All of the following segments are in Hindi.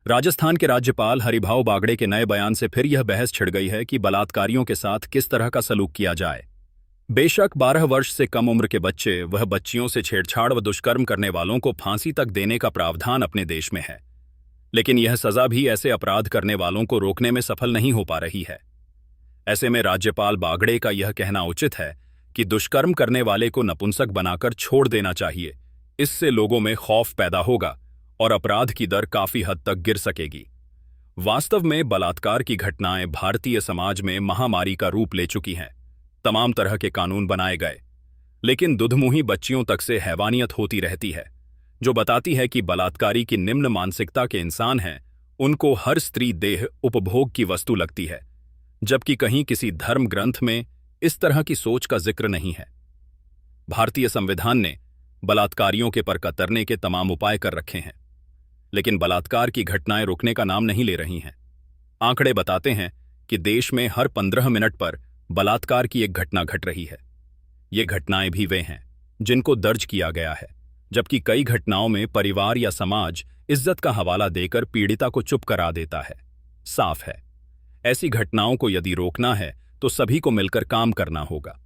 राजस्थान के राज्यपाल हरिभाऊ बागड़े के नए बयान से फिर यह बहस छिड़ गई है कि बलात्कारियों के साथ किस तरह का सलूक किया जाए। बेशक 12 वर्ष से कम उम्र के बच्चे वह बच्चियों से छेड़छाड़ व दुष्कर्म करने वालों को फांसी तक देने का प्रावधान अपने देश में है, लेकिन यह सजा भी ऐसे अपराध करने वालों को रोकने में सफल नहीं हो पा रही है। ऐसे में राज्यपाल बागड़े का यह कहना उचित है कि दुष्कर्म करने वाले को नपुंसक बनाकर छोड़ देना चाहिए। इससे लोगों में खौफ पैदा होगा और अपराध की दर काफी हद तक गिर सकेगी। वास्तव में बलात्कार की घटनाएं भारतीय समाज में महामारी का रूप ले चुकी हैं। तमाम तरह के कानून बनाए गए, लेकिन दुधमुही बच्चियों तक से हैवानियत होती रहती है, जो बताती है कि बलात्कारी की निम्न मानसिकता के इंसान हैं। उनको हर स्त्री देह उपभोग की वस्तु लगती है, जबकि कहीं किसी धर्म ग्रंथ में इस तरह की सोच का जिक्र नहीं है। भारतीय संविधान ने बलात्कारियों के पर कतरने के तमाम उपाय कर रखे हैं, लेकिन बलात्कार की घटनाएं रुकने का नाम नहीं ले रही हैं। आंकड़े बताते हैं कि देश में हर 15 मिनट पर बलात्कार की एक घटना घट रही है। ये घटनाएं भी वे हैं जिनको दर्ज किया गया है, जबकि कई घटनाओं में परिवार या समाज इज्जत का हवाला देकर पीड़िता को चुप करा देता है। साफ है, ऐसी घटनाओं को यदि रोकना है तो सभी को मिलकर काम करना होगा।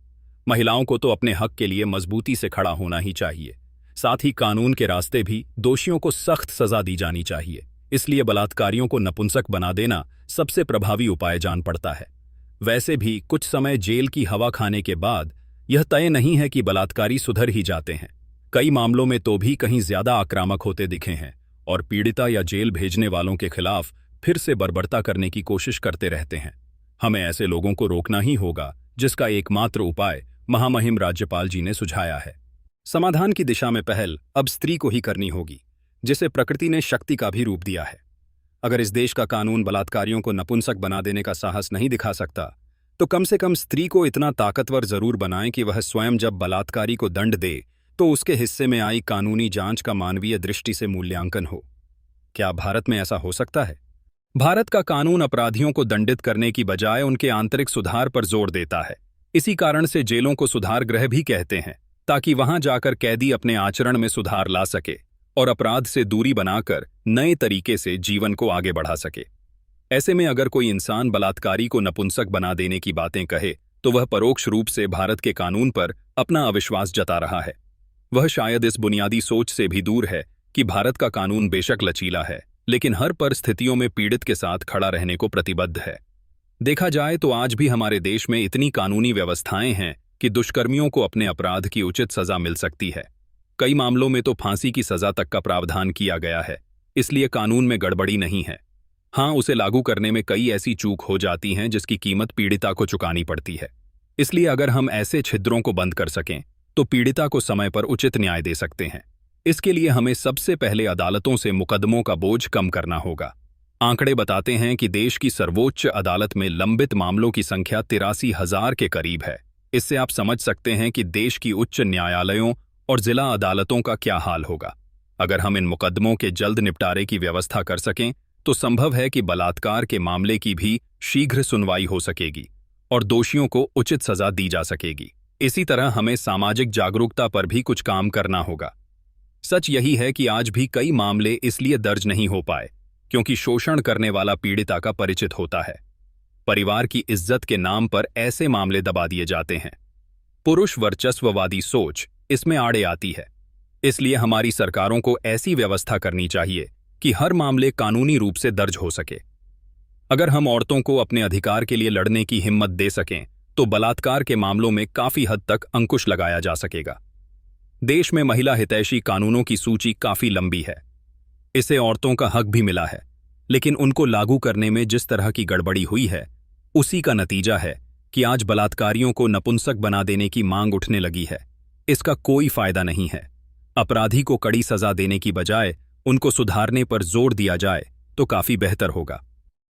महिलाओं को तो अपने हक के लिए मजबूती से खड़ा होना ही चाहिए। साथ ही कानून के रास्ते भी दोषियों को सख्त सजा दी जानी चाहिए। इसलिए बलात्कारियों को नपुंसक बना देना सबसे प्रभावी उपाय जान पड़ता है। वैसे भी कुछ समय जेल की हवा खाने के बाद यह तय नहीं है कि बलात्कारी सुधर ही जाते हैं। कई मामलों में तो भी कहीं ज्यादा आक्रामक होते दिखे हैं और पीड़िता या जेल भेजने वालों के खिलाफ फिर से बर्बरता करने की कोशिश करते रहते हैं। हमें ऐसे लोगों को रोकना ही होगा, जिसका एकमात्र उपाय महामहिम राज्यपाल जी ने सुझाया है। समाधान की दिशा में पहल अब स्त्री को ही करनी होगी, जिसे प्रकृति ने शक्ति का भी रूप दिया है। अगर इस देश का कानून बलात्कारियों को नपुंसक बना देने का साहस नहीं दिखा सकता, तो कम से कम स्त्री को इतना ताकतवर जरूर बनाएं कि वह स्वयं जब बलात्कारी को दंड दे तो उसके हिस्से में आई कानूनी जांच का मानवीय दृष्टि से मूल्यांकन हो। क्या भारत में ऐसा हो सकता है? भारत का कानून अपराधियों को दंडित करने की बजाय उनके आंतरिक सुधार पर जोर देता है। इसी कारण से जेलों को सुधार गृह भी कहते हैं, ताकि वहां जाकर कैदी अपने आचरण में सुधार ला सके और अपराध से दूरी बनाकर नए तरीके से जीवन को आगे बढ़ा सके। ऐसे में अगर कोई इंसान बलात्कारी को नपुंसक बना देने की बातें कहे, तो वह परोक्ष रूप से भारत के कानून पर अपना अविश्वास जता रहा है। वह शायद इस बुनियादी सोच से भी दूर है कि भारत का कानून बेशक लचीला है, लेकिन हर परिस्थितियों में पीड़ित के साथ खड़ा रहने को प्रतिबद्ध है। देखा जाए तो आज भी हमारे देश में इतनी कानूनी व्यवस्थाएं हैं कि दुष्कर्मियों को अपने अपराध की उचित सजा मिल सकती है। कई मामलों में तो फांसी की सजा तक का प्रावधान किया गया है। इसलिए कानून में गड़बड़ी नहीं है। हाँ, उसे लागू करने में कई ऐसी चूक हो जाती हैं जिसकी कीमत पीड़िता को चुकानी पड़ती है। इसलिए अगर हम ऐसे छिद्रों को बंद कर सकें तो पीड़िता को समय पर उचित न्याय दे सकते हैं। इसके लिए हमें सबसे पहले अदालतों से मुकदमों का बोझ कम करना होगा। आंकड़े बताते हैं कि देश की सर्वोच्च अदालत में लंबित मामलों की संख्या 83,000 के करीब है। इससे आप समझ सकते हैं कि देश की उच्च न्यायालयों और जिला अदालतों का क्या हाल होगा। अगर हम इन मुकदमों के जल्द निपटारे की व्यवस्था कर सकें तो संभव है कि बलात्कार के मामले की भी शीघ्र सुनवाई हो सकेगी और दोषियों को उचित सजा दी जा सकेगी। इसी तरह हमें सामाजिक जागरूकता पर भी कुछ काम करना होगा। सच यही है कि आज भी कई मामले इसलिए दर्ज नहीं हो पाए क्योंकि शोषण करने वाला पीड़िता का परिचित होता है। परिवार की इज्जत के नाम पर ऐसे मामले दबा दिए जाते हैं। पुरुष वर्चस्ववादी सोच इसमें आड़े आती है। इसलिए हमारी सरकारों को ऐसी व्यवस्था करनी चाहिए कि हर मामले कानूनी रूप से दर्ज हो सके। अगर हम औरतों को अपने अधिकार के लिए लड़ने की हिम्मत दे सकें तो बलात्कार के मामलों में काफी हद तक अंकुश लगाया जा सकेगा। देश में महिला हितैषी कानूनों की सूची काफी लंबी है। इसे औरतों का हक भी मिला है, लेकिन उनको लागू करने में जिस तरह की गड़बड़ी हुई है, उसी का नतीजा है कि आज बलात्कारियों को नपुंसक बना देने की मांग उठने लगी है। इसका कोई फायदा नहीं है। अपराधी को कड़ी सजा देने की बजाय उनको सुधारने पर जोर दिया जाए तो काफी बेहतर होगा।